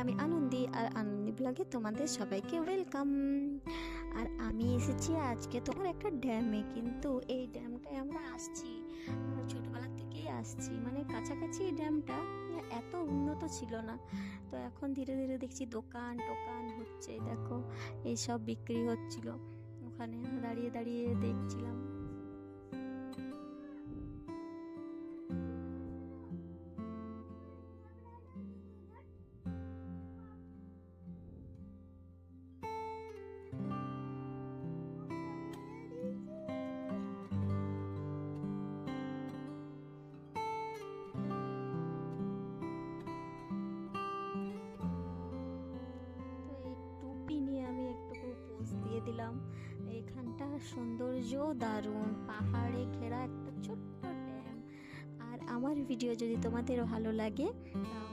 আমি আনন্দী, আর আনন্দী ব্লগে তোমাদের সবাইকে ওয়েলকাম। আর আমি এসেছি আজকে তোমার একটা ড্যামে, কিন্তু এই ড্যামটায় আমরা আসছি, আমরা ছোটবেলা থেকেই আসছি, মানে কাছাকাছি এই ড্যামটা এত উন্নত ছিল না। তো এখন ধীরে ধীরে দেখছি দোকান টোকান হচ্ছে, দেখো এইসব বিক্রি হচ্ছিল, ওখানে দাঁড়িয়ে দাঁড়িয়ে দেখছিলাম। তো এই টুপি নিয়ে আমি একটু পোজ দিয়ে দিলাম। এখানটা সৌন্দর্য দারুণ, পাহাড়ে ঘেরা একটা ছোট্ট ড্যাম। আর আমার ভিডিও যদি তোমাদের ভালো লাগে তাহলে